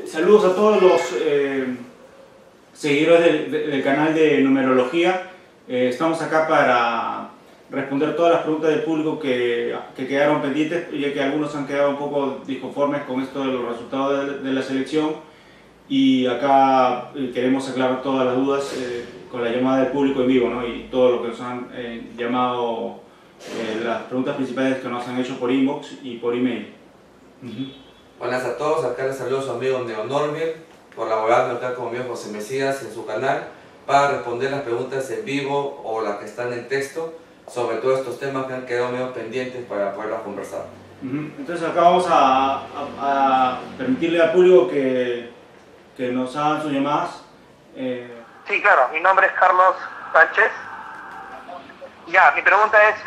Saludos a todos los seguidores del canal de numerología. Estamos acá para responder todas las preguntas del público que quedaron pendientes, ya que algunos han quedado un poco disconformes con esto de los resultados de la selección, y acá queremos aclarar todas las dudas con la llamada del público en vivo, ¿no? Y todo lo que nos han llamado, las preguntas principales que nos han hecho por inbox y por email. Buenas a todos, acá les saludo a su amigo Neo Norville, colaborando acá con mi amigo José Mesías en su canal para responder las preguntas en vivo o las que están en texto sobre todos estos temas que han quedado medio pendientes para poderlas conversar. Entonces acá vamos a permitirle al público que nos hagan sus llamadas. Sí, claro, mi nombre es Carlos Sánchez. Ya, mi pregunta es,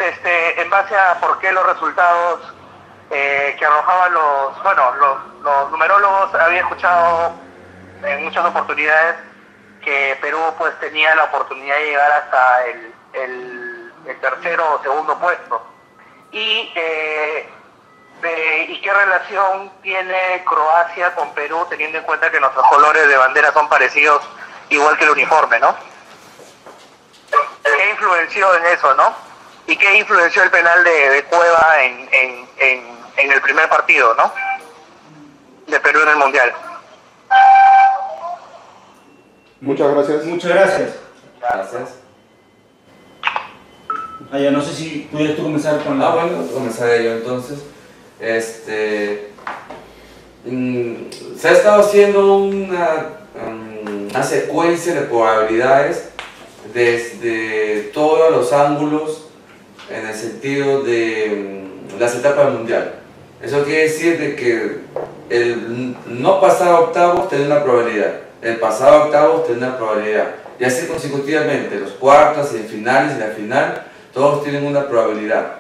en base a por qué los resultados que arrojaban los numerólogos, había escuchado en muchas oportunidades que Perú pues tenía la oportunidad de llegar hasta el tercero o segundo puesto. ¿Y qué relación tiene Croacia con Perú, teniendo en cuenta que nuestros colores de bandera son parecidos, igual que el uniforme, ¿no? ¿Qué influenció en eso, no? ¿Y qué influenció el penal de Cueva en el primer partido, ¿no? De Perú en el Mundial. Muchas gracias. Muchas gracias. Gracias. Ya no sé si pudieras tú comenzar con la... Bueno, comenzaré yo entonces. Se ha estado haciendo una secuencia de probabilidades desde todos los ángulos en el sentido de las etapas del mundial. Eso quiere decir de que el no pasar a octavos tiene una probabilidad, el pasar a octavos tiene una probabilidad, y así consecutivamente, los cuartos, semifinales y la final, todos tienen una probabilidad.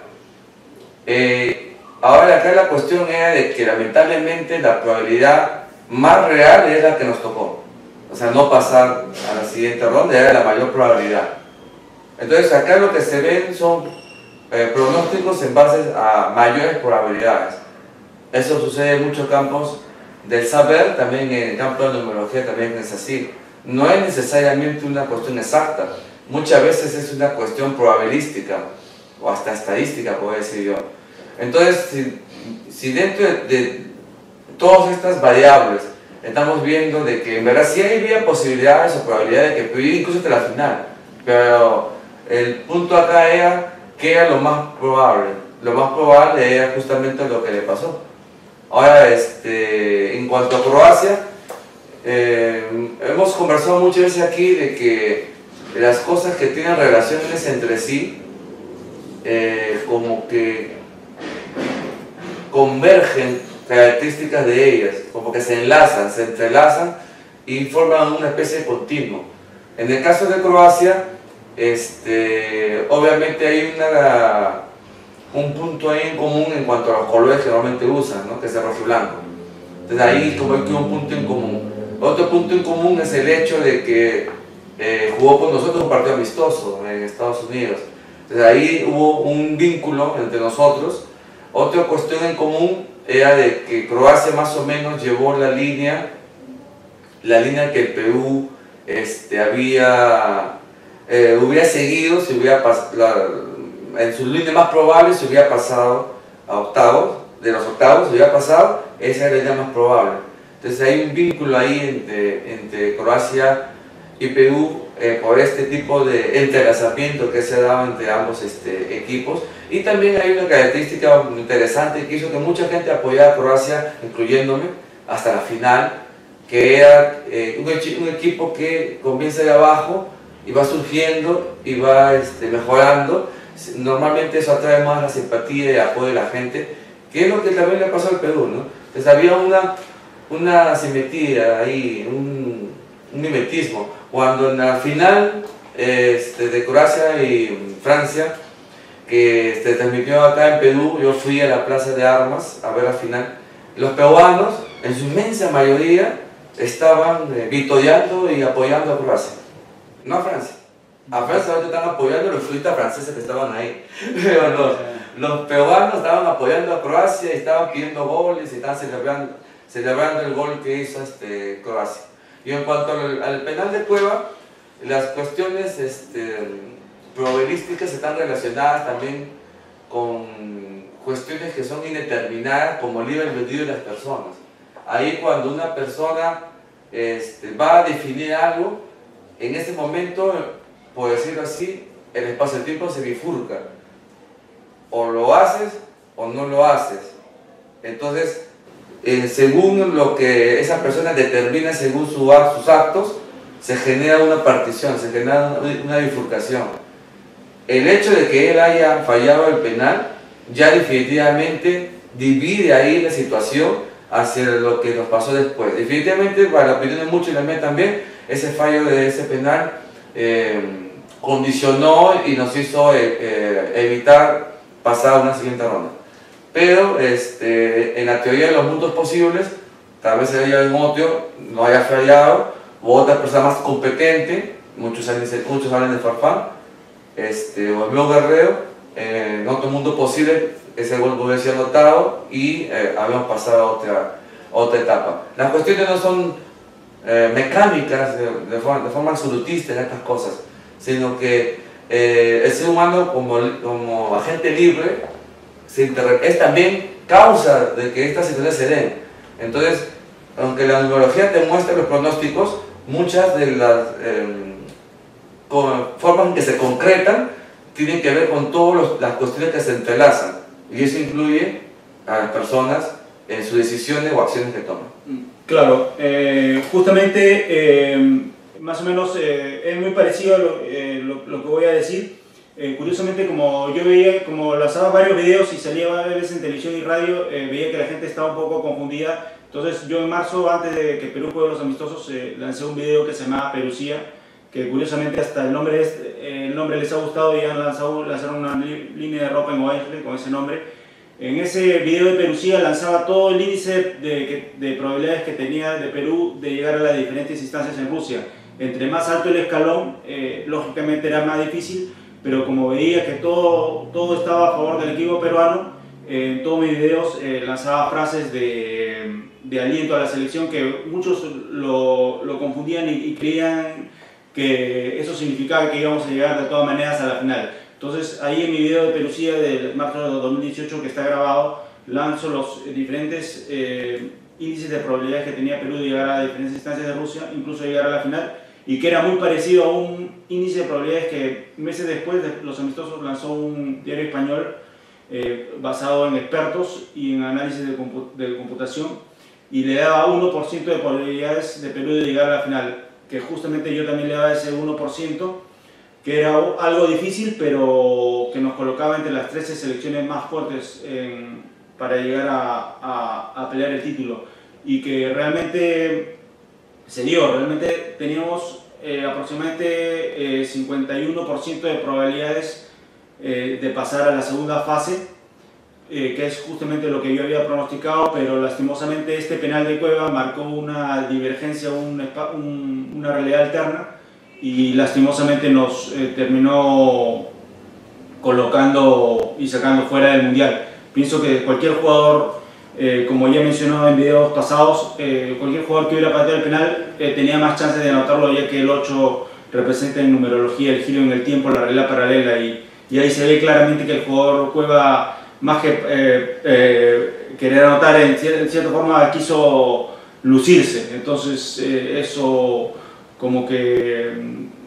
Ahora acá la cuestión era de que lamentablemente la probabilidad más real es la que nos tocó. O sea, no pasar a la siguiente ronda era la mayor probabilidad. Entonces acá lo que se ven son pronósticos en base a mayores probabilidades. Eso sucede en muchos campos del saber, también en el campo de la numerología también es así. No es necesariamente una cuestión exacta, muchas veces es una cuestión probabilística o hasta estadística, puedo decir yo. Entonces, si dentro de todas estas variables estamos viendo de que en verdad sí había posibilidades o probabilidades de que pudiera incluso hasta la final, pero el punto acá era que era lo más probable. Lo más probable era justamente lo que le pasó. Ahora, en cuanto a Croacia, hemos conversado muchas veces aquí de que las cosas que tienen relaciones entre sí, como que convergen características de ellas, como que se enlazan, se entrelazan y forman una especie de continuo. En el caso de Croacia, obviamente hay un punto ahí en común en cuanto a los colores que normalmente usan, ¿no? Que es el rojo y blanco. Entonces ahí como hay un punto en común. Otro punto en común es el hecho de que jugó con nosotros un partido amistoso en Estados Unidos. Entonces ahí hubo un vínculo entre nosotros. Otra cuestión en común era de que Croacia más o menos llevó la línea que el Perú hubiera seguido, si hubiera en su línea más probable se hubiera pasado a octavos, de los octavos se hubiera pasado, esa es la línea más probable. Entonces hay un vínculo ahí entre Croacia y Perú por este tipo de entrelazamiento que se ha dado entre ambos equipos. Y también hay una característica interesante que hizo que mucha gente apoyara a Croacia, incluyéndome, hasta la final, que era un equipo que comienza de abajo y va surgiendo y va mejorando. Normalmente eso atrae más la simpatía y el apoyo de la gente, que es lo que también le pasó al Perú, ¿no? Entonces había una simetría ahí, un mimetismo. Cuando en la final de Croacia y Francia, que se transmitió acá en Perú, yo fui a la Plaza de Armas a ver la final. Los peruanos, en su inmensa mayoría, estaban vitoreando y apoyando a Croacia, no a Francia. A Francia ahorita están apoyando a los futbolistas franceses que estaban ahí, pero los peruanos estaban apoyando a Croacia y estaban pidiendo goles y estaban celebrando. celebrando el gol que hizo Croacia. Y en cuanto al penal de Cueva, las cuestiones probabilísticas están relacionadas también con cuestiones que son indeterminadas, como el libre albedrío de las personas. Ahí cuando una persona va a definir algo, en ese momento, por decirlo así, el espacio-tiempo se bifurca. O lo haces o no lo haces. Entonces, según lo que esa persona determina, según sus actos, se genera una partición, se genera una bifurcación. El hecho de que él haya fallado el penal ya definitivamente divide ahí la situación hacia lo que nos pasó después. Definitivamente, para la opinión de muchos y la mía también, ese fallo de ese penal condicionó y nos hizo evitar pasar a una siguiente ronda. Pero en la teoría de los mundos posibles, tal vez haya un otro no haya fallado, o otra persona más competente, muchos hablan de Farfán, o el Blog Guerrero, en otro mundo posible, ese gol hubiera sido anotado y habíamos pasado a otra etapa. Las cuestiones no son mecánicas de forma absolutista en estas cosas, sino que el ser humano como agente libre es también causa de que estas situaciones se den. Entonces, aunque la numerología te muestra los pronósticos, muchas de las formas en que se concretan tienen que ver con todas las cuestiones que se entrelazan, y eso incluye a las personas en sus decisiones o acciones que toman. Claro, justamente más o menos es muy parecido a lo que voy a decir. Curiosamente, como yo veía, como lanzaba varios videos y salía varias veces en televisión y radio, veía que la gente estaba un poco confundida. Entonces yo en marzo, antes de que Perú juegue los amistosos, lancé un video que se llamaba Perucía, que curiosamente hasta el nombre les ha gustado y lanzaron una línea de ropa en Oaxaca con ese nombre. En ese video de Perucía lanzaba todo el índice de probabilidades que tenía de Perú de llegar a las diferentes instancias en Rusia. Entre más alto el escalón, lógicamente era más difícil, pero como veía que todo estaba a favor del equipo peruano, en todos mis videos lanzaba frases de aliento a la selección que muchos lo confundían y creían que eso significaba que íbamos a llegar de todas maneras a la final. Entonces ahí en mi video de Perucía de marzo de 2018 que está grabado, lanzo los diferentes índices de probabilidades que tenía Perú de llegar a diferentes instancias de Rusia, incluso llegar a la final, y que era muy parecido a un índice de probabilidades que meses después de los amistosos lanzó un diario español basado en expertos y en análisis de computación, y le daba 1% de probabilidades de Perú de llegar a la final, que justamente yo también le daba ese 1%, que era algo difícil, pero que nos colocaba entre las 13 selecciones más fuertes para llegar a pelear el título, y que realmente se dio. Realmente teníamos aproximadamente 51% de probabilidades de pasar a la segunda fase, que es justamente lo que yo había pronosticado, pero lastimosamente este penal de Cueva marcó una divergencia, una realidad alterna, y lastimosamente nos terminó colocando y sacando fuera del Mundial. Pienso que cualquier jugador, como ya he mencionado en videos pasados, cualquier jugador que hubiera pateado el penal tenía más chances de anotarlo, ya que el 8 representa en numerología el giro en el tiempo, la regla paralela, y ahí se ve claramente que el jugador Cueva, más que querer anotar, en cierta forma quiso lucirse. Entonces eso como que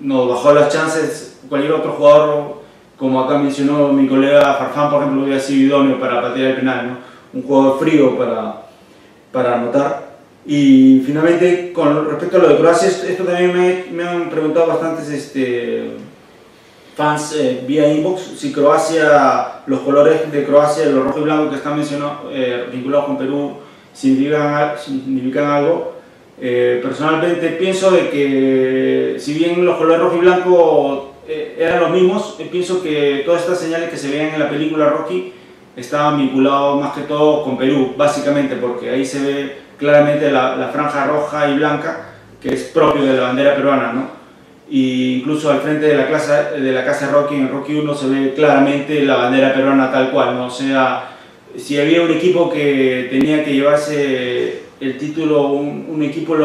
nos bajó las chances. Cualquier otro jugador, como acá mencionó mi colega Farfán, por ejemplo, hubiera sido idóneo para patear el penal, ¿no? Un jugador frío para anotar. Y finalmente, con respecto a lo de Croacia, esto también me han preguntado bastantes fans vía inbox, si Croacia, los colores de Croacia, los rojo y blanco que están mencionados, vinculados con Perú, significan algo. Personalmente pienso de que, si bien los colores rojo y blanco eran los mismos, pienso que todas estas señales que se veían en la película Rocky estaban vinculados más que todo con Perú, básicamente porque ahí se ve claramente la franja roja y blanca, que es propio de la bandera peruana, ¿no? Y incluso al frente de la casa Rocky, en Rocky 1 se ve claramente la bandera peruana tal cual, ¿no? O sea, si había un equipo que tenía que llevarse el título, un equipo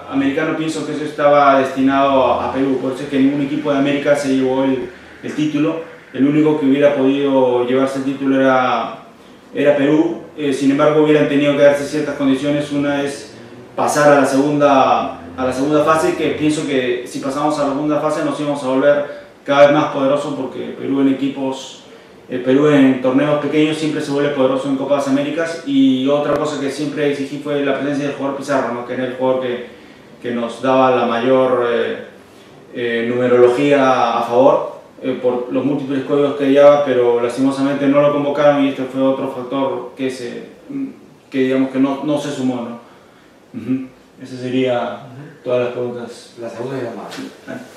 americano, pienso que eso estaba destinado a Perú. Por eso es que ningún equipo de América se llevó el título. El único que hubiera podido llevarse el título era Perú. Sin embargo, hubieran tenido que darse ciertas condiciones. Una es pasar a la segunda fase, que pienso que si pasamos a la segunda fase nos íbamos a volver cada vez más poderosos, porque Perú en torneos pequeños siempre se vuelve poderoso en Copas Américas. Y otra cosa que siempre exigí fue la presencia del jugador Pizarro, ¿no? Que era el jugador que nos daba la mayor numerología a favor, por los múltiples códigos que llevaba, pero lastimosamente no lo convocaron, y este fue otro factor que digamos que no se sumó, ¿no? Esa sería todas las preguntas. La segunda llamada.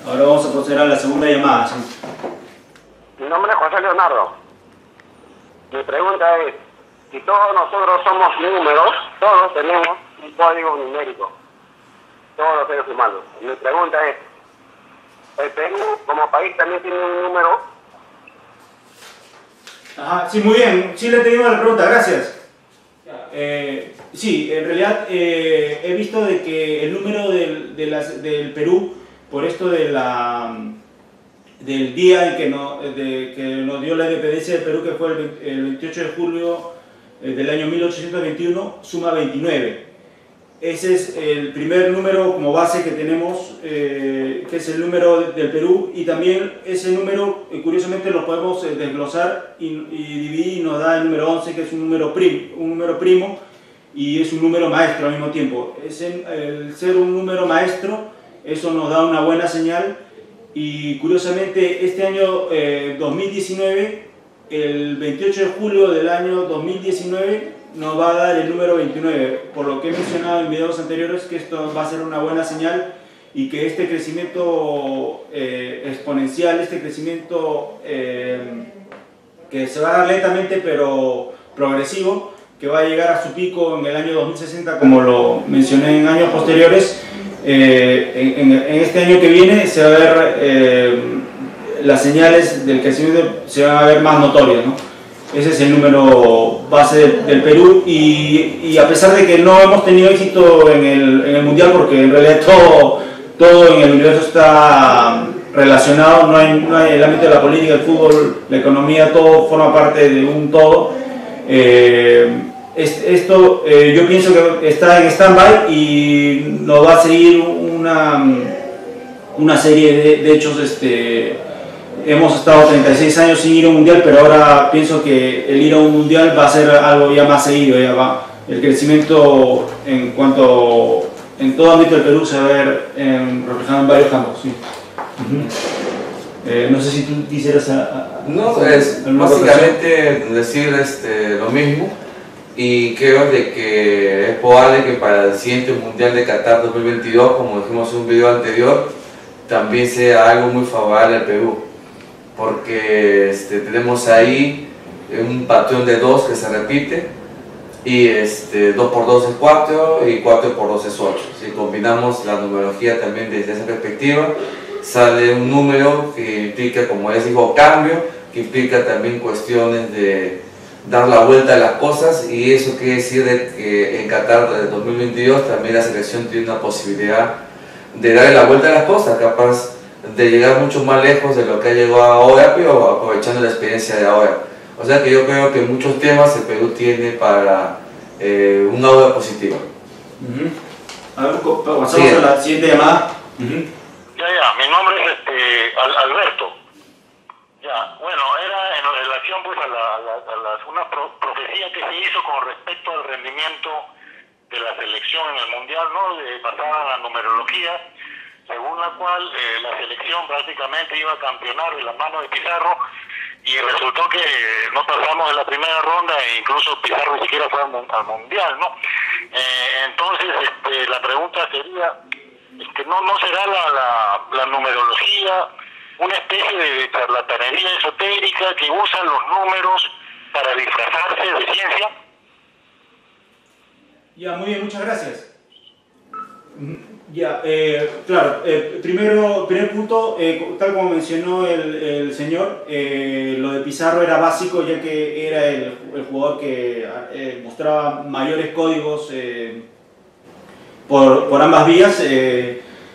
Ahora vamos a proceder a la segunda llamada. ¿Sí? Mi nombre es José Leonardo. Mi pregunta es, si todos nosotros somos números, todos tenemos un código numérico, todos los seres humanos. Mi pregunta es, ¿el Perú como país también tiene un número? Ajá, sí, muy bien. Sí, le he tenido la pregunta, gracias. Sí, en realidad he visto de que el número del Perú, por esto del día en que nos dio la independencia del Perú, que fue el 28 de julio del año 1821, suma 29. Ese es el primer número como base que tenemos, que es el número del Perú, y también ese número, curiosamente, lo podemos desglosar y dividir, y nos da el número 11, que es un número primo, y es un número maestro al mismo tiempo. El ser un número maestro, eso nos da una buena señal. Y curiosamente, este año 2019, el 28 de julio del año 2019, nos va a dar el número 29, por lo que he mencionado en videos anteriores, que esto va a ser una buena señal, y que este crecimiento exponencial, este crecimiento que se va a dar lentamente pero progresivo, que va a llegar a su pico en el año 2060, como lo mencioné en años posteriores. En este año que viene se va a ver, las señales del crecimiento se van a ver más notorias, ¿no? Ese es el número base del Perú, y a pesar de que no hemos tenido éxito en el Mundial, porque en realidad todo en el universo está relacionado, no hay el ámbito de la política, el fútbol, la economía, todo forma parte de un todo. Esto yo pienso que está en stand-by y nos va a seguir una serie de hechos. Hemos estado 36 años sin ir a un mundial, pero ahora pienso que el ir a un mundial va a ser algo ya más seguido. El crecimiento en todo ámbito del Perú se va a ver reflejado en varios campos. Sí. No sé si tú quisieras... No, es básicamente decir lo mismo. Y creo de que es probable que para el siguiente Mundial de Qatar 2022, como dijimos en un video anterior, también sea algo muy favorable al Perú, porque tenemos ahí un patrón de 2 que se repite, y 2 por 2 es 4 y 4 por 2 es 8. Si combinamos la numerología también desde esa perspectiva, sale un número que implica, como les digo, cambio, que implica también cuestiones de dar la vuelta a las cosas, y eso quiere decir de que en Qatar de 2022 también la selección tiene una posibilidad de darle la vuelta a las cosas, capaz de llegar mucho más lejos de lo que ha llegado ahora, pero aprovechando la experiencia de ahora. O sea que yo creo que en muchos temas el Perú tiene para una obra positiva. A ver, pasamos a la siguiente llamada. Mi nombre es Alberto. Bueno, era en relación pues a una profecía que se hizo con respecto al rendimiento de la selección en el Mundial, ¿no? Basada en la numerología, según la cual la selección prácticamente iba a campeonar de la mano de Pizarro, y resultó que no pasamos de la primera ronda, e incluso Pizarro ni siquiera fue al Mundial, ¿no? Entonces, la pregunta sería, ¿no será la numerología una especie de charlatanería esotérica que usan los números para disfrazarse de ciencia? Ya, muy bien, muchas gracias. Ya, claro, primer punto, tal como mencionó el señor, lo de Pizarro era básico, ya que era el jugador que mostraba mayores códigos por ambas vías,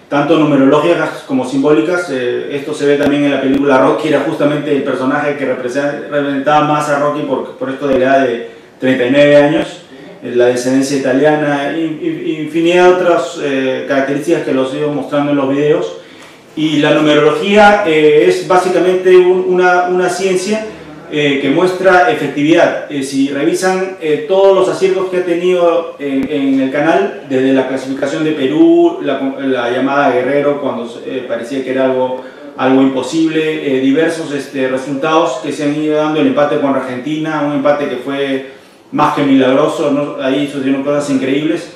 tanto numerológicas como simbólicas. Esto se ve también en la película Rocky, era justamente el personaje que representaba más a Rocky por esto de la edad de 39 años. La descendencia italiana, infinidad de otras características que los he ido mostrando en los videos. Y la numerología es básicamente una ciencia que muestra efectividad. Si revisan todos los aciertos que ha tenido en el canal, desde la clasificación de Perú, la llamada Guerrero, cuando parecía que era algo imposible, diversos resultados que se han ido dando, el empate con Argentina, un empate que fue más que milagroso, ¿no? Ahí sucedieron cosas increíbles,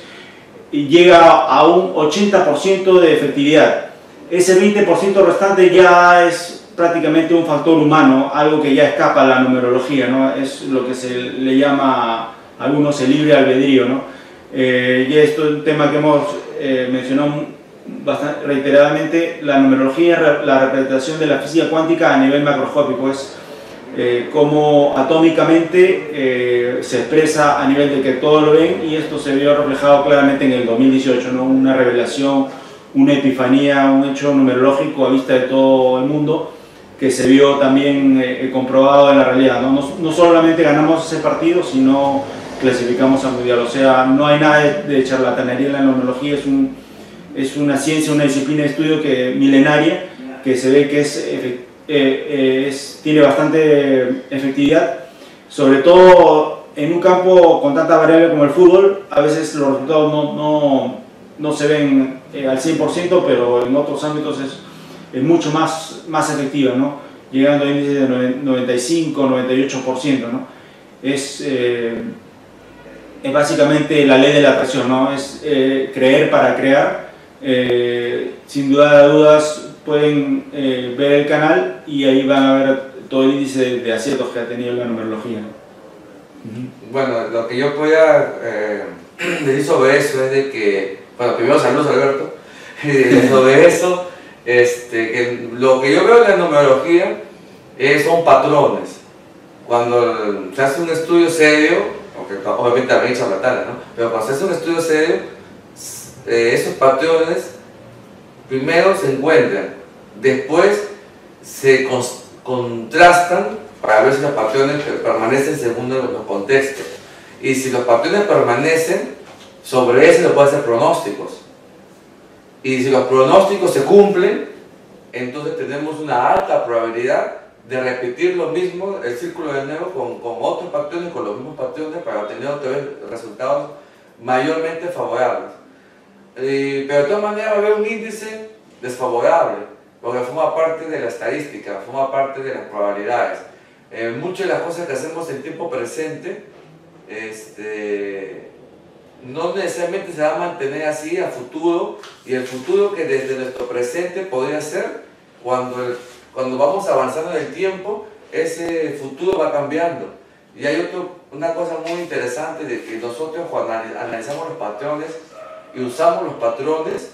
y llega a un 80% de efectividad. Ese 20% restante ya es prácticamente un factor humano, algo que ya escapa a la numerología, ¿no? Es lo que se le llama a algunos el libre albedrío, ¿no? Y esto es un tema que hemos mencionado bastante reiteradamente. La numerología es la representación de la física cuántica a nivel macroscópico, es cómo atómicamente se expresa a nivel de que todos lo ven, y esto se vio reflejado claramente en el 2018, ¿no? Una revelación, una epifanía, un hecho numerológico a vista de todo el mundo, que se vio también comprobado en la realidad, ¿no? No solamente ganamos ese partido, sino clasificamos al mundial. O sea, no hay nada de charlatanería en la numerología, es una ciencia, una disciplina de estudio milenaria, que se ve que tiene bastante efectividad, sobre todo en un campo con tanta variable como el fútbol. A veces los resultados no se ven al 100%, pero en otros ámbitos es mucho más efectiva, ¿no? Llegando a índices de 95, 98%, ¿no? Es básicamente la ley de la atracción, ¿no? Es creer para crear. Sin duda de dudas, pueden ver el canal y ahí van a ver todo el índice de aciertos que ha tenido la numerología. Bueno, lo que yo podía decir sobre eso es de que, bueno, primero saludos Alberto, sobre eso, que lo que yo veo en la numerología son patrones. Cuando se hace un estudio serio, aunque obviamente también hay charlatanes, ¿no? Pero cuando se hace un estudio serio, esos patrones primero se encuentran, después se contrastan para ver si los patrones permanecen según los contextos. Y si los patrones permanecen, sobre eso se pueden hacer pronósticos. Y si los pronósticos se cumplen, entonces tenemos una alta probabilidad de repetir lo mismo, el círculo de nuevo, con otros patrones, con los mismos patrones, para obtener otra vez resultados mayormente favorables. Pero de todas maneras va a haber un índice desfavorable, porque forma parte de la estadística, forma parte de las probabilidades. Muchas de las cosas que hacemos en tiempo presente no necesariamente se va a mantener así a futuro, y el futuro que desde nuestro presente podría ser, cuando vamos avanzando en el tiempo, ese futuro va cambiando. Y hay una cosa muy interesante, de que nosotros cuando analizamos los patrones y usamos los patrones,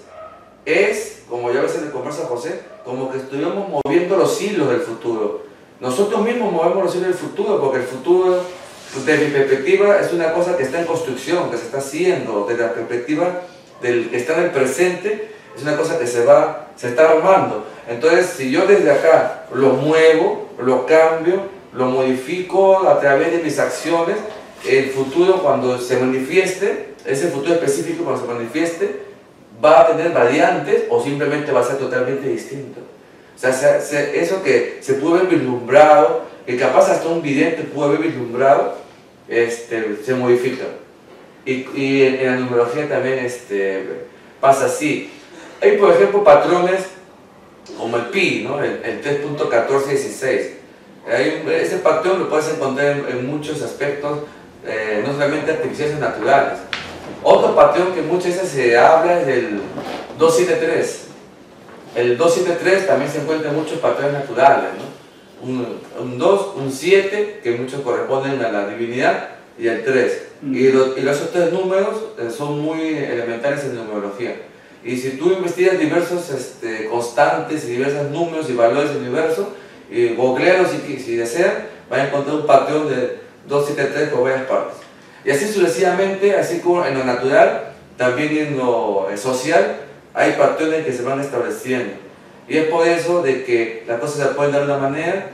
es, como ya a veces le conversa a José, como que estuviéramos moviendo los hilos del futuro. Nosotros mismos movemos los hilos del futuro, porque el futuro, desde mi perspectiva, es una cosa que está en construcción, que se está haciendo. Desde la perspectiva del que está en el presente, es una cosa que se está armando. Entonces, si yo desde acá lo muevo, lo cambio, lo modifico a través de mis acciones, el futuro, cuando se manifieste, ese futuro específico cuando se manifieste, va a tener variantes o simplemente va a ser totalmente distinto. O sea, eso que se pudo haber vislumbrado, que capaz hasta un vidente pudo haber vislumbrado, se modifica. Y en la numerología también pasa así. Hay, por ejemplo, patrones como el pi, ¿no? el 3.1416. Ese patrón lo puedes encontrar en muchos aspectos, no solamente artificiales y naturales. Otro patrón que muchas veces se habla es del 273. El 273 también se encuentra en muchos patrones naturales, ¿no? Un 2, un 7, que muchos corresponden a la divinidad, y el 3. Y los otros tres números son muy elementales en numerología. Y si tú investigas diversos constantes y diversos números y valores del universo, googlealos si desean, van a encontrar un patrón de 273 por varias partes. Y así sucesivamente, así como en lo natural, también en lo social, hay patrones que se van estableciendo. Y es por eso de que las cosas se pueden dar de una manera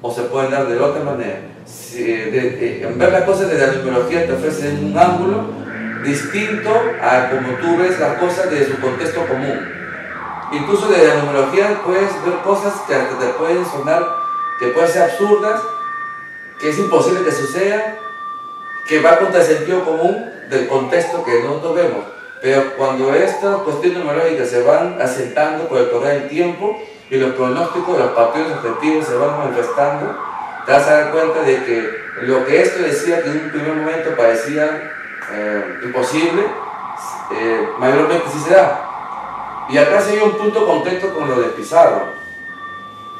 o se pueden dar de otra manera. En ver las cosas desde la numerología te ofrece un ángulo distinto a como tú ves las cosas desde su contexto común. Incluso desde la numerología puedes ver cosas que hasta te pueden sonar, que pueden ser absurdas, que es imposible que sucedan, que va contra el sentido común del contexto que nosotros vemos. Pero cuando estas cuestiones numerológicas se van asentando por el correr del tiempo y los pronósticos, los patrones objetivos se van manifestando, te vas a dar cuenta de que lo que esto decía que en un primer momento parecía imposible, mayormente sí se da. Y acá se hay un punto concreto con lo de Pizarro,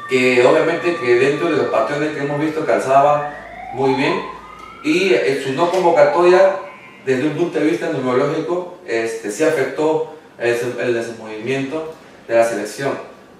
que obviamente que dentro de los patrones que hemos visto calzaba muy bien, y su no convocatoria desde un punto de vista numerológico sí afectó el desenvolvimiento de la selección.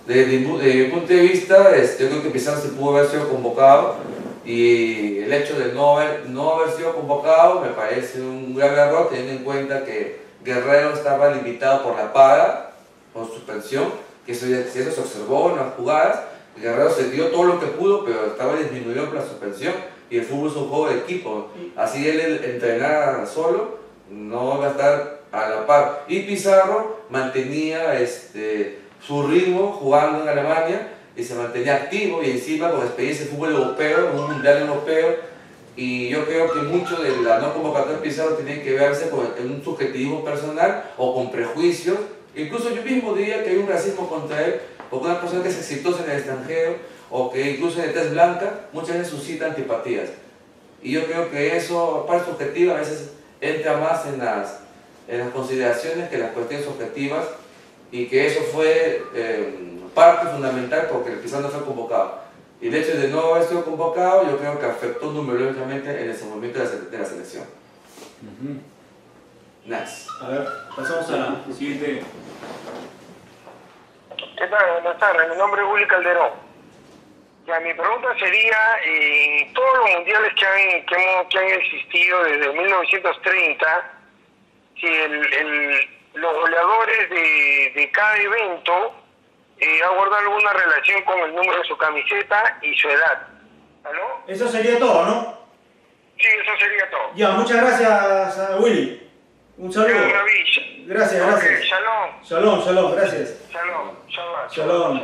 Desde mi punto de vista, yo creo que Pizarro sí pudo haber sido convocado, y el hecho de no haber sido convocado me parece un grave error, teniendo en cuenta que Guerrero estaba limitado por la paga, por suspensión, que eso se observó en las jugadas. Guerrero se dio todo lo que pudo, pero estaba disminuido por la suspensión, y el fútbol es un juego de equipo. Así él entrenara solo, no va a estar a la par. Y Pizarro mantenía su ritmo jugando en Alemania, y se mantenía activo, y encima con experiencia de fútbol europeo, un mundial europeo. Y yo creo que mucho de la no convocatoria de Pizarro tiene que verse con un subjetivismo personal o con prejuicios. Incluso yo mismo diría que hay un racismo contra él, porque una persona que es exitosa en el extranjero o que incluso de tez blanca muchas veces suscita antipatías. Y yo creo que eso, parte subjetiva, a veces entra más en las consideraciones que las cuestiones objetivas, y que eso fue parte fundamental porque el Pizarro no fue convocado. Y el hecho de no haber sido convocado, yo creo que afectó numerológicamente en el desenvolvimiento de la selección. Next. A ver, pasamos a la siguiente. ¿Qué tal? Buenas tardes, mi nombre es Willy Calderón. Ya, mi pregunta sería, en todos los mundiales que han existido desde 1930, si los goleadores de cada evento ha guardado alguna relación con el número de su camiseta y su edad. ¿Aló? Eso sería todo, ¿no? Sí, eso sería todo. Ya, muchas gracias, Willy. Un saludo. Gracias, gracias. Okay, shalom. Shalom, gracias. Shalom.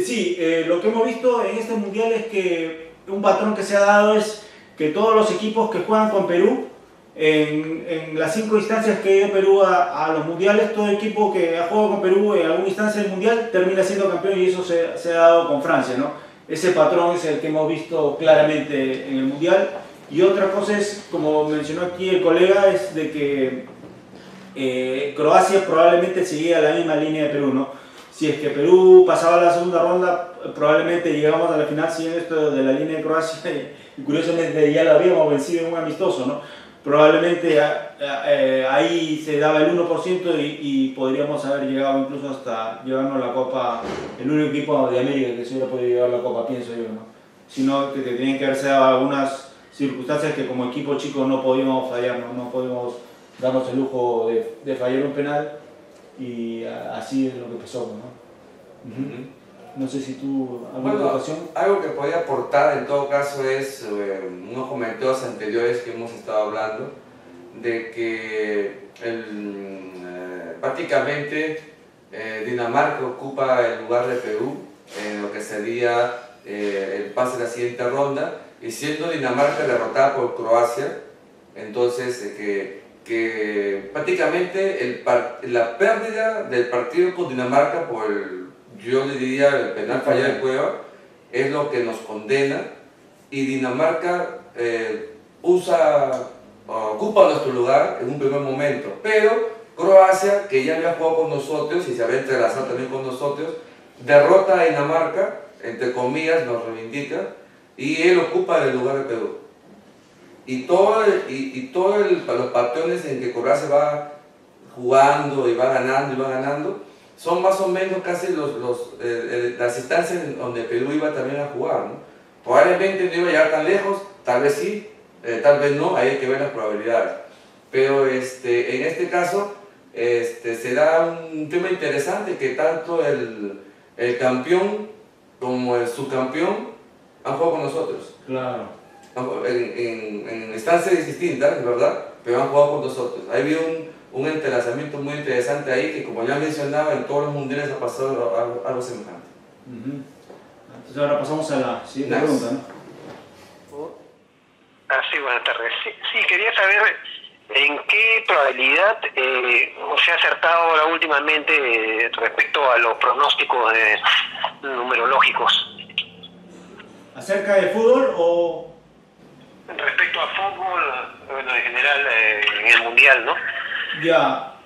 Sí, lo que hemos visto en este mundial es que un patrón que se ha dado es que todos los equipos que juegan con Perú, en las 5 instancias que ha ido Perú a los mundiales, todo equipo que ha jugado con Perú en alguna instancia del mundial termina siendo campeón, y eso se ha dado con Francia, ¿no? Ese patrón es el que hemos visto claramente en el mundial. Y otra cosa es, como mencionó aquí el colega, es de que Croacia probablemente seguía la misma línea de Perú, ¿no? Si es que Perú pasaba a la segunda ronda, probablemente llegamos a la final siguiendo esto de la línea de Croacia, y curiosamente ya lo habíamos vencido en un amistoso, ¿no? Probablemente ahí se daba el 1% y podríamos haber llegado incluso hasta llevarnos la Copa, el único equipo de América que se hubiera podido llevar la Copa, pienso yo, ¿no? Sino que tenían que haberse dado algunas circunstancias que como equipo chico no podíamos fallar, no podíamos darnos el lujo de fallar un penal, y así es lo que pasó, ¿no? No sé si tú, alguna ocasión. Algo que podría aportar en todo caso es unos comentarios anteriores que hemos estado hablando, de que prácticamente Dinamarca ocupa el lugar de Perú en lo que sería el pase de la siguiente ronda, y siendo Dinamarca derrotada por Croacia, entonces que prácticamente la pérdida del partido con Dinamarca por yo le diría el penal fallado de Cueva es lo que nos condena, y Dinamarca ocupa nuestro lugar en un primer momento, pero Croacia, que ya había jugado con nosotros y se había entrelazado también con nosotros, derrota a Dinamarca, entre comillas nos reivindica, y él ocupa el lugar de Perú. Y todos los patrones en que Croacia va jugando y va ganando, son más o menos casi las instancias en donde Perú iba también a jugar, ¿no? Probablemente no iba a llegar tan lejos, tal vez sí, tal vez no, ahí hay que ver las probabilidades. Pero en este caso será un tema interesante que tanto el campeón como el subcampeón han jugado con nosotros. Claro. En instancias distintas, ¿verdad? Pero han jugado con nosotros. Ha habido un entrelazamiento muy interesante ahí que, como ya mencionaba, en todos los mundiales ha pasado algo semejante. Entonces ahora pasamos a la siguiente pregunta, ¿no? Sí, buenas tardes. Sí, quería saber en qué probabilidad se ha acertado últimamente respecto a los pronósticos numerológicos. ¿Acerca de fútbol o...? Respecto a fútbol, bueno, en general en el mundial, ¿no? Ya,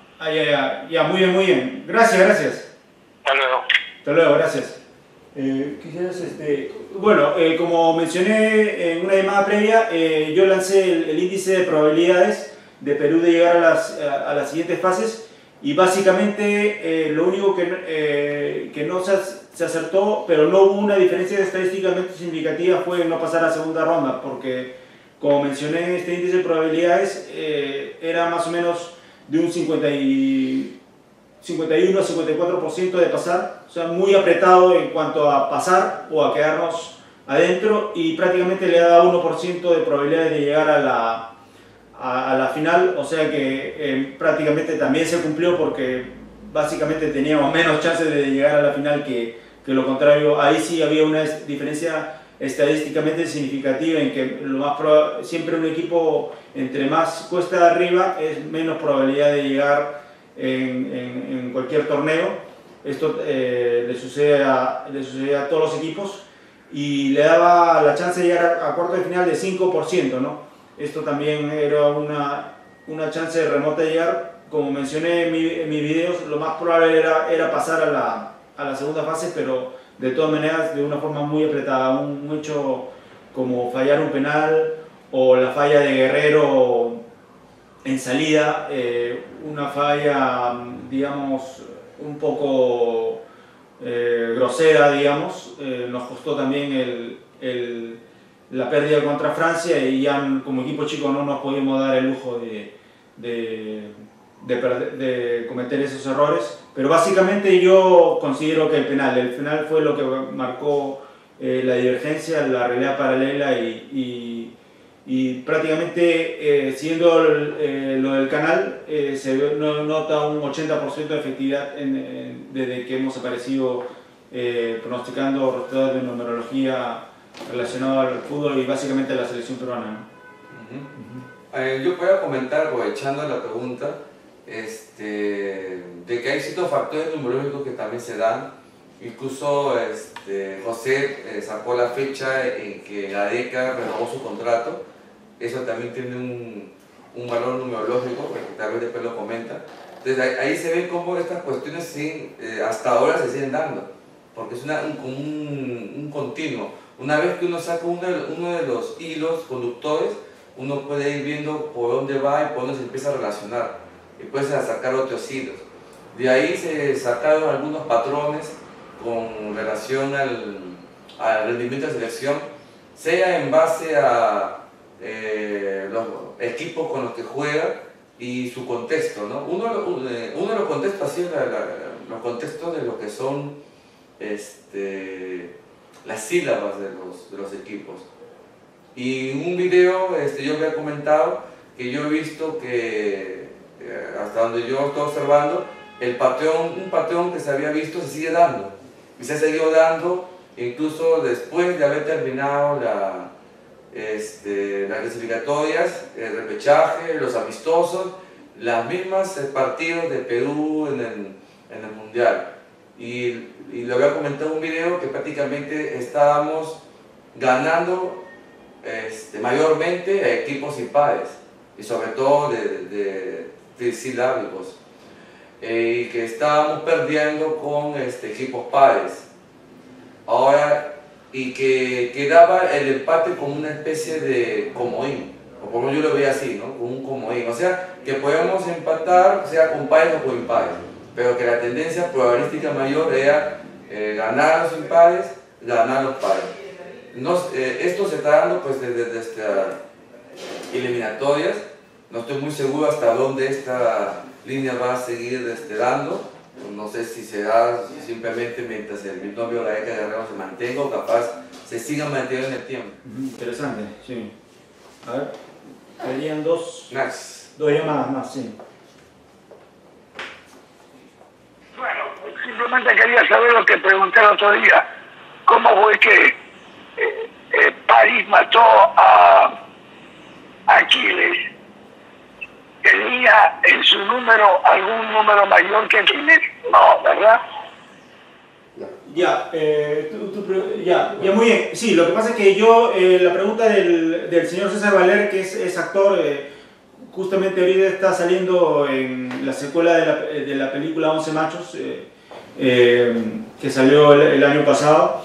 muy bien, muy bien. Gracias. Hasta luego, gracias. Quizás, bueno, como mencioné en una llamada previa, yo lancé el índice de probabilidades de Perú de llegar a las siguientes fases y básicamente lo único que no se acertó, pero no hubo una diferencia estadísticamente significativa, fue no pasar a segunda ronda, porque como mencioné, este índice de probabilidades era más o menos de un 51 a 54% de pasar, o sea, muy apretado en cuanto a pasar o a quedarnos adentro, y prácticamente le da 1% de probabilidades de llegar a la final, o sea que prácticamente también se cumplió, porque básicamente teníamos menos chances de llegar a la final que lo contrario. Ahí sí había una diferencia estadísticamente significativa en que siempre un equipo, entre más cuesta arriba, es menos probabilidad de llegar en cualquier torneo. Esto le sucede a todos los equipos, y le daba la chance de llegar a cuarto de final de 5%, ¿no? Esto también era una chance remota de llegar. Como mencioné en mis videos, lo más probable era pasar a la segunda fase, pero de todas maneras de una forma muy apretada. Un hecho como fallar un penal o la falla de Guerrero en salida, una falla, digamos, un poco grosera, digamos, nos costó también la pérdida contra Francia, y ya como equipo chico no nos pudimos dar el lujo de cometer esos errores. Pero básicamente yo considero que el penal fue lo que marcó la divergencia, la realidad paralela, y prácticamente siguiendo lo del canal se nota un 80% de efectividad desde que hemos aparecido pronosticando resultados de numerología relacionados al fútbol y básicamente a la selección peruana, ¿no? Yo puedo comentar, aprovechando la pregunta, de que hay ciertos factores numerológicos que también se dan. Incluso José sacó la fecha en que Gareca renovó su contrato. Eso también tiene un valor numerológico, que tal vez después lo comenta. Entonces ahí se ve cómo estas cuestiones hasta ahora se siguen dando, porque es un continuo. Una vez que uno saca uno de los hilos conductores, uno puede ir viendo por dónde va y por dónde se empieza a relacionar, y puede sacar otros hilos. De ahí se sacaron algunos patrones con relación al rendimiento de selección, sea en base a los equipos con los que juega y su contexto, ¿no? Uno de los contextos ha sido los contextos de lo que son las sílabas de los equipos. Y en un video yo había comentado que yo he visto que hasta donde yo estoy observando, un patrón que se había visto se sigue dando, y se ha seguido dando incluso después de haber terminado las clasificatorias, el repechaje, los amistosos, las mismas partidos de Perú en el Mundial. Y lo había comentado en un video que prácticamente estábamos ganando mayormente a equipos impares, y sobre todo de trisilábicos, y que estábamos perdiendo con equipos pares. Ahora, y que quedaba el empate como una especie de comodín, o por lo menos yo lo veía así, ¿no? Como un comodín, o sea, que podemos empatar, sea con pares o con impares, pero que la tendencia probabilística mayor era ganar los impares, ganar los pares. Esto se está dando pues desde estas eliminatorias. No estoy muy seguro hasta dónde esta línea va a seguir dando. No sé si se da simplemente mientras el binomio Gareca Guerrero se mantenga o capaz se siga manteniendo en el tiempo. Interesante, sí. A ver, serían dos llamadas más, sí. Bueno, simplemente quería saber lo que pregunté el otro día. ¿Cómo fue que París mató a Aquiles? ¿Tenía en su número algún número mayor que Aquiles? No, ¿verdad? Ya, ya, muy bien. Sí, lo que pasa es que yo, la pregunta del señor César Valer, que es actor, justamente ahorita está saliendo en la secuela de la película 11 Machos, que salió el año pasado.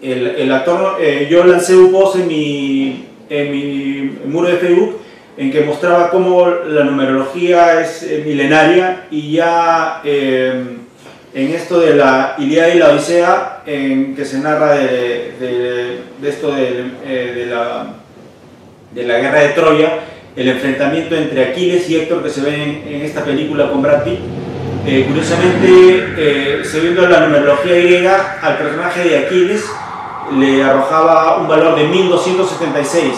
El actor, yo lancé un post en mi muro de Facebook en que mostraba cómo la numerología es milenaria y ya en esto de la Ilíada y la Odisea, en que se narra de esto de la guerra de Troya, el enfrentamiento entre Aquiles y Héctor que se ve en esta película con Brad Pitt. Curiosamente, siguiendo la numerología griega, al personaje de Aquiles le arrojaba un valor de 1276,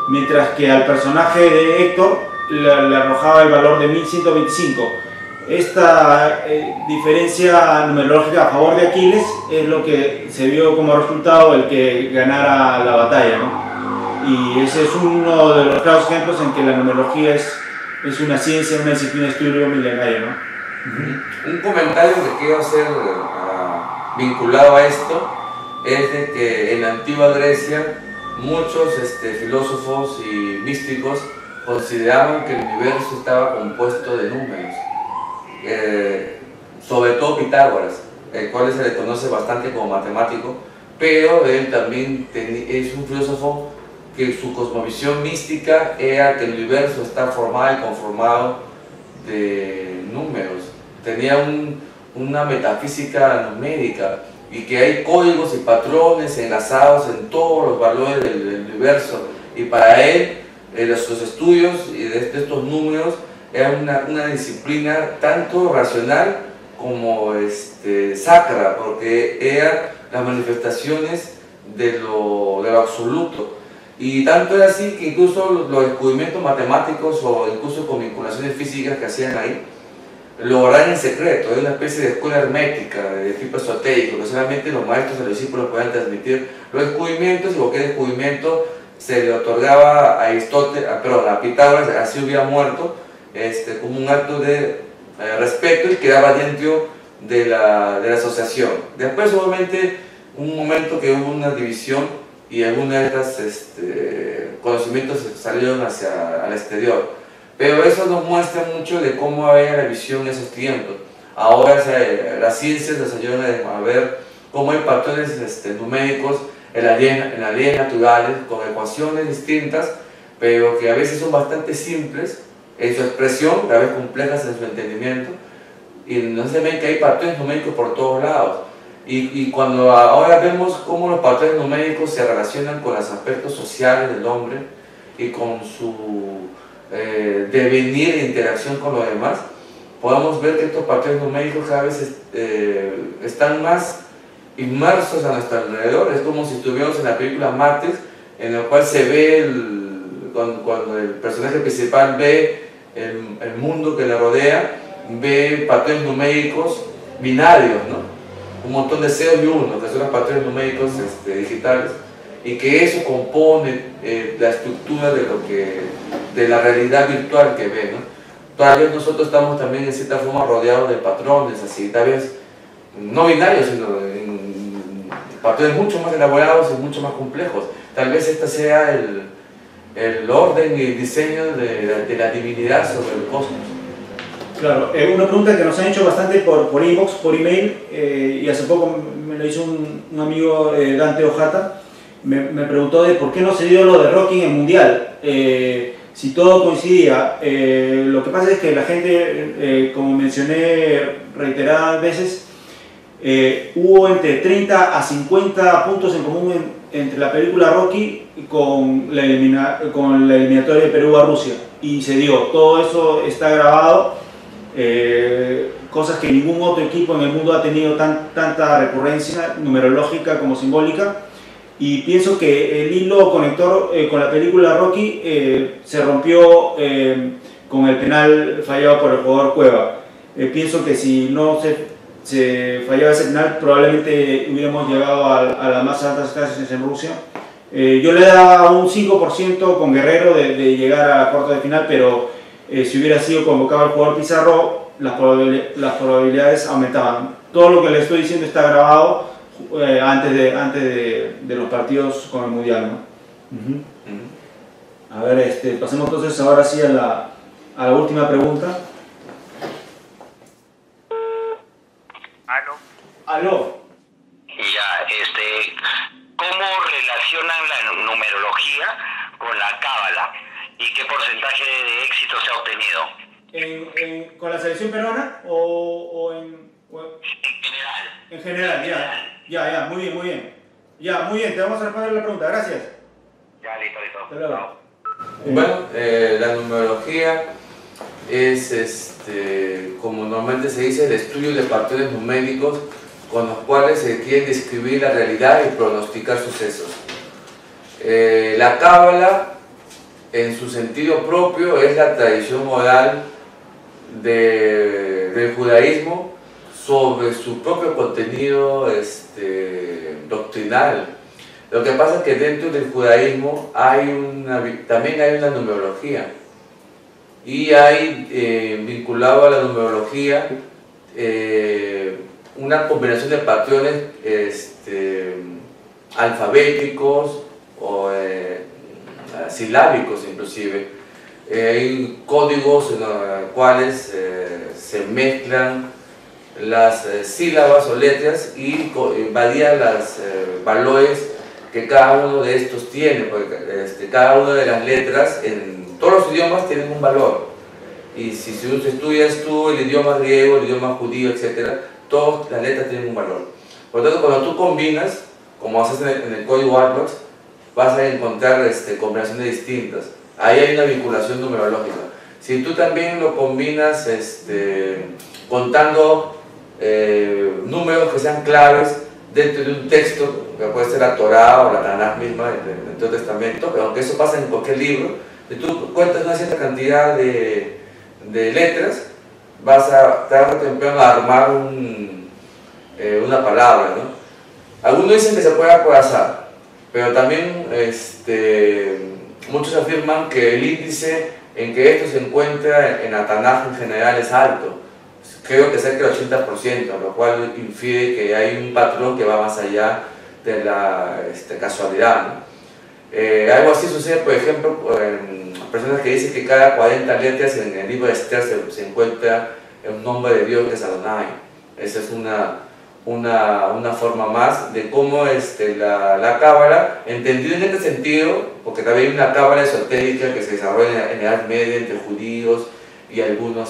mientras que al personaje de Héctor le arrojaba el valor de 1125. Esta diferencia numerológica a favor de Aquiles es lo que se vio como resultado el que ganara la batalla, ¿no? Y ese es uno de los claros ejemplos en que la numerología es una ciencia, una disciplina de estudio milenaria, ¿no? Un comentario que quiero hacer vinculado a esto es de que en la antigua Grecia muchos filósofos y místicos consideraban que el universo estaba compuesto de números, sobre todo Pitágoras, el cual se le conoce bastante como matemático, pero él también es un filósofo que su cosmovisión mística era que el universo está formado y conformado de números. Tenía una metafísica numérica y que hay códigos y patrones enlazados en todos los valores del universo, y para él sus estudios de estos números eran una disciplina tanto racional como sacra, porque eran las manifestaciones de lo absoluto. Y tanto era así que incluso los descubrimientos matemáticos o incluso con vinculaciones físicas que hacían ahí lo harán en secreto. Es una especie de escuela hermética de tipo esotérico, que solamente los maestros y los discípulos puedan transmitir los descubrimientos, y cualquier descubrimiento se le otorgaba a Pitágoras, así hubiera muerto, como un acto de respeto, y quedaba dentro de la asociación. Después, obviamente, un momento que hubo una división y algunos de estos conocimientos salieron al exterior. Pero eso nos muestra mucho de cómo había la visión en esos tiempos. Ahora las ciencias nos ayudan a ver cómo hay patrones numéricos en las leyes naturales, con ecuaciones distintas, pero que a veces son bastante simples en su expresión, a veces complejas en su entendimiento, y no se ven que hay patrones numéricos por todos lados. Y cuando ahora vemos cómo los patrones numéricos se relacionan con los aspectos sociales del hombre y con su devenir e interacción con los demás, podemos ver que estos patrones numéricos cada vez están más inmersos a nuestro alrededor. Es como si estuviéramos en la película Matrix, en la cual se ve cuando el personaje principal ve el mundo que le rodea, ve patrones numéricos binarios, ¿no? Un montón de ceros y unos, que son los patrones numéricos digitales, y que eso compone la estructura de la realidad virtual que ve, ¿no? Tal vez nosotros estamos también en cierta forma rodeados de patrones así, tal vez no binarios, sino patrones mucho más elaborados y mucho más complejos. Tal vez este sea el orden y el diseño de la divinidad sobre el cosmos. Claro, una pregunta que nos han hecho bastante por inbox, por email, y hace poco me lo hizo un amigo, Dante Ojata. me preguntó de por qué no se dio lo de Rocky en el Mundial. Si todo coincidía. Lo que pasa es que la gente, como mencioné reiteradas veces, hubo entre 30 a 50 puntos en común entre la película Rocky con la eliminatoria de Perú a Rusia, y se dio. Todo eso está grabado, cosas que ningún otro equipo en el mundo ha tenido tanta recurrencia numerológica como simbólica, y pienso que el hilo conector con la película Rocky se rompió con el penal fallado por el jugador Cueva. Pienso que si no se fallaba ese penal, probablemente hubiéramos llegado a las más altas clases en Rusia. Yo le daba un 5% con Guerrero de llegar a cuartos de final, pero si hubiera sido convocado el jugador Pizarro, las probabilidades aumentaban. Todo lo que le estoy diciendo está grabado antes de los partidos con el Mundial, ¿no? A ver, pasemos entonces ahora sí a la última pregunta. Aló. Ya, ¿cómo relacionan la numerología con la cábala y qué porcentaje de éxito se ha obtenido? ¿Con la selección peruana o en general? En general, ya, muy bien. Ya, muy bien, te vamos a responder la pregunta, gracias. Ya, listo. Hasta luego. Bueno, la numerología es, como normalmente se dice, el estudio de patrones numéricos con los cuales se quiere describir la realidad y pronosticar sucesos. La cábala, en su sentido propio, es la tradición oral del judaísmo sobre su propio contenido doctrinal. Lo que pasa es que dentro del judaísmo también hay una numerología, y hay vinculado a la numerología una combinación de patrones alfabéticos o silábicos inclusive. Hay códigos en los cuales se mezclan las sílabas o letras y varían los valores que cada uno de estos tiene, porque cada una de las letras en todos los idiomas tienen un valor, y si estudias tú el idioma griego, el idioma judío, etc., todas las letras tienen un valor. Por lo tanto, cuando tú combinas, como haces en el código Atlas, vas a encontrar combinaciones distintas. Ahí hay una vinculación numerológica. Si tú también lo combinas contando números que sean claves dentro de un texto, que puede ser la Torá o la Tanaj misma, el Antiguo Testamento, pero aunque eso pasa en cualquier libro, si tú cuentas una cierta cantidad de letras, vas a tarde o temprano a armar una palabra, ¿no? Algunos dicen que se puede acorazar, pero también muchos afirman que el índice en que esto se encuentra en la Tanaj en general es alto. Creo que cerca del 80%, lo cual infiere que hay un patrón que va más allá de la casualidad, ¿no? Algo así sucede, por ejemplo, en personas que dicen que cada 40 letras en el libro de Esther se encuentra un nombre de Dios que es Adonai. Esa es una forma más de cómo la cábala, entendida en este sentido, porque también hay una cábala esotérica que se desarrolla en la Edad Media entre judíos y algunas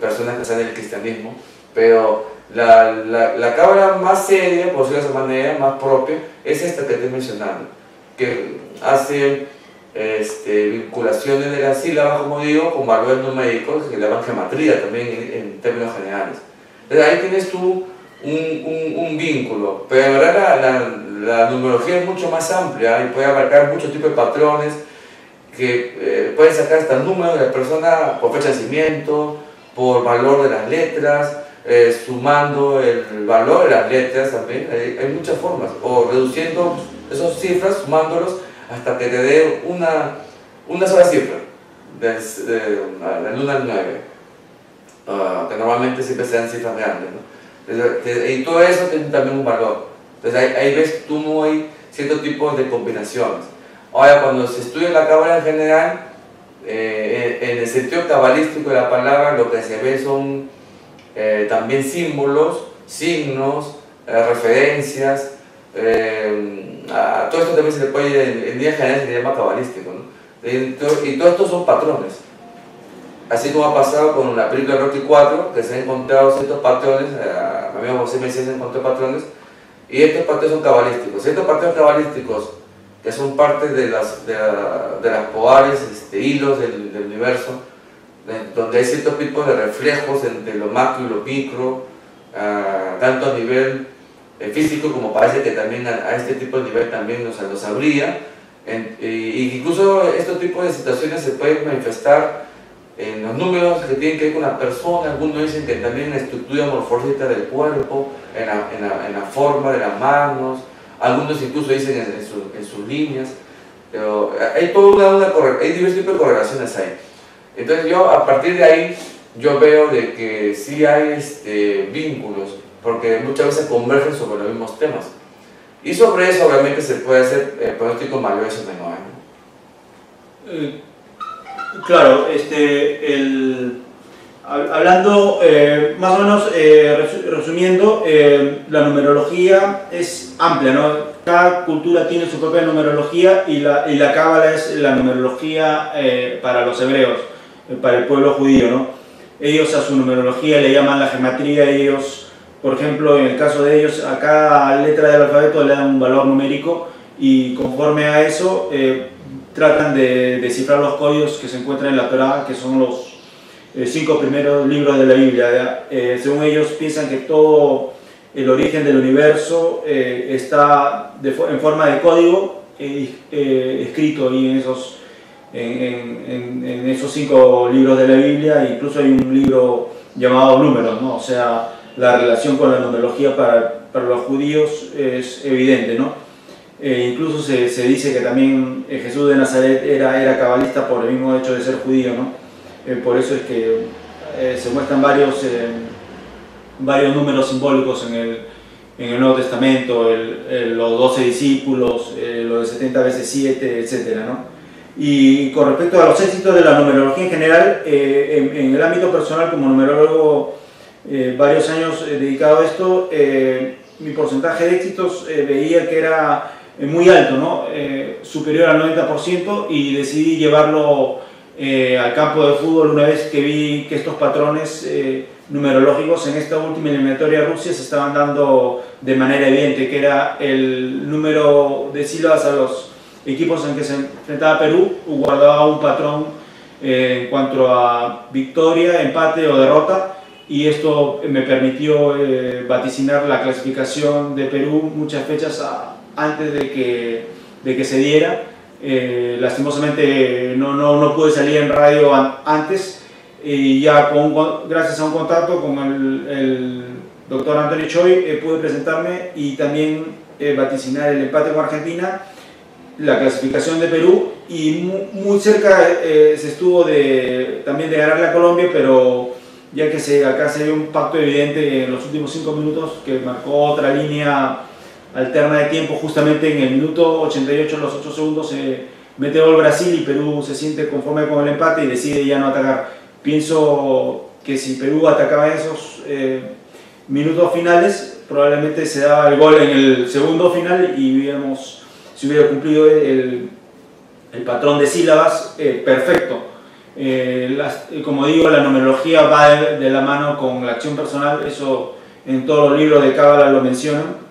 personas que están en el cristianismo, pero la cábala más seria, por decirlo de esa manera, más propia, es esta que estoy mencionando, que hace vinculaciones de las sílabas, como digo, con valores numéricos que le llaman gematría también en términos generales. Entonces ahí tienes tú un vínculo, pero en verdad la numerología es mucho más amplia y puede abarcar muchos tipos de patrones que pueden sacar hasta el número de la persona por fecha de nacimiento, por valor de las letras, sumando el valor de las letras también. Hay muchas formas, o reduciendo esas cifras, sumándolos hasta que te dé una sola cifra, del 1 al 9, que normalmente siempre sean cifras grandes, ¿no? Y todo eso tiene también un valor. Entonces ahí ves tú muy ciertos tipos de combinaciones. Ahora, cuando se estudia la cábala en general, en el sentido cabalístico de la palabra, lo que se ve son también símbolos, signos, referencias, a todo esto también se le puede, en líneas generales se le llama cabalístico, ¿no? Y todo esto son patrones. Así como ha pasado con la película Rocky 4, que se han encontrado ciertos patrones, a mi amigo José Mesías se encontró patrones, y estos patrones son cabalísticos. Estos patrones cabalísticos, que son parte de las pobales, hilos del universo, donde hay ciertos tipos de reflejos entre lo macro y lo micro, tanto a nivel físico como parece que también a este tipo de nivel también los habría, y incluso estos tipos de situaciones se pueden manifestar en los números que tienen que ver con la persona. Algunos dicen que también en la estructura morfológica del cuerpo, en la forma de las manos, algunos incluso dicen en sus líneas, pero hay hay diversos tipos de correlaciones ahí. Entonces yo a partir de ahí yo veo de que sí hay vínculos, porque muchas veces convergen sobre los mismos temas, y sobre eso obviamente se puede hacer pronósticos mayores o menores. Claro, hablando más o menos, resumiendo, la numerología es amplia, ¿no? Cada cultura tiene su propia numerología, y la cábala es la numerología para los hebreos, para el pueblo judío, ¿no? Ellos a su numerología le llaman la gematría. Ellos, por ejemplo, en el caso de ellos, a cada letra del alfabeto le dan un valor numérico, y conforme a eso tratan de descifrar los códigos que se encuentran en la Torá, que son los 5 primeros libros de la Biblia. Según ellos, piensan que todo el origen del universo está en forma de código escrito ahí en esos 5 libros de la Biblia. Incluso hay un libro llamado Números, ¿no? O sea, la relación con la numerología para los judíos es evidente, ¿no? Incluso se dice que también Jesús de Nazaret era cabalista por el mismo hecho de ser judío, ¿no? Por eso es que se muestran varios números simbólicos en el Nuevo Testamento, los 12 discípulos, los de 70 veces 7, etc., ¿no? Y con respecto a los éxitos de la numerología en general, en el ámbito personal, como numerólogo, varios años dedicado a esto, mi porcentaje de éxitos veía que era muy alto, ¿no? Superior al 90%, y decidí llevarlo al campo de fútbol una vez que vi que estos patrones numerológicos en esta última eliminatoria a Rusia se estaban dando de manera evidente, que era el número de sílabas a los equipos en que se enfrentaba Perú guardaba un patrón en cuanto a victoria, empate o derrota, y esto me permitió vaticinar la clasificación de Perú muchas fechas antes de que se diera. Lastimosamente no pude salir en radio antes, y ya gracias a un contacto con el doctor Antonio Choi pude presentarme y también vaticinar el empate con Argentina, la clasificación de Perú, y muy cerca se estuvo también de ganarle a Colombia, pero ya que acá se vio un pacto evidente en los últimos 5 minutos que marcó otra línea alterna de tiempo. Justamente en el minuto 88, en los 8 segundos, se mete gol Brasil y Perú se siente conforme con el empate y decide ya no atacar. Pienso que si Perú atacaba en esos minutos finales, probablemente se daba el gol en el segundo final y si hubiera cumplido el patrón de sílabas perfecto. Como digo, la numerología va de la mano con la acción personal, eso en todos los libros de Cábala lo mencionan.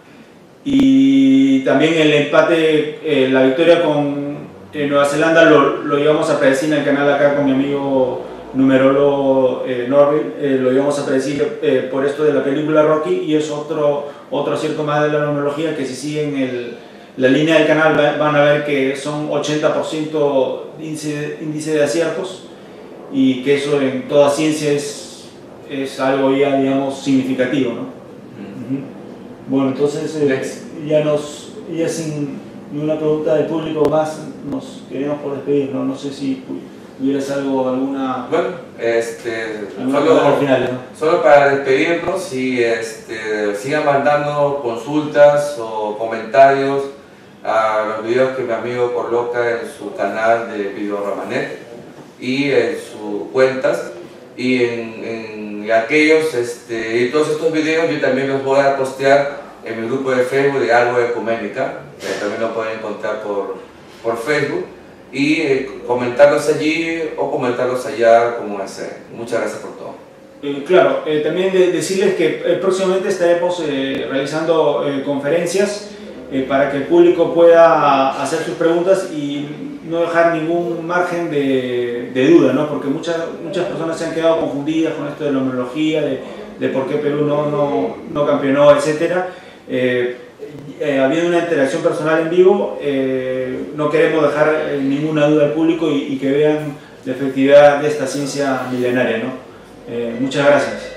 Y también el empate, la victoria con Nueva Zelanda lo íbamos a predecir en el canal acá con mi amigo numerólogo Norville, lo íbamos a predecir por esto de la película Rocky, y es otro acierto más de la numerología, que si siguen la línea del canal van a ver que son 80% índice de aciertos, y que eso en toda ciencia es algo ya, digamos, significativo, ¿no? Bueno, entonces ya sin ninguna pregunta del público más, nos queremos por despedir, ¿no? No sé si tuvieras alguna... Bueno, solo para despedirnos, y sigan mandando consultas o comentarios a los videos que mi amigo coloca en su canal de Video Ramanet y en sus cuentas, y en aquellos todos estos videos yo también los voy a postear en mi grupo de Facebook de Algo Ecuménica, también lo pueden encontrar por Facebook, y comentarlos allí o comentarlos allá como deseen. Muchas gracias por todo. Claro, también decirles que próximamente estaremos realizando conferencias para que el público pueda hacer sus preguntas y no dejar ningún margen de duda, ¿no? Porque muchas personas se han quedado confundidas con esto de la numerología, de por qué Perú no campeonó, etc. Habiendo una interacción personal en vivo, no queremos dejar ninguna duda al público y que vean la efectividad de esta ciencia milenaria, ¿no? Muchas gracias.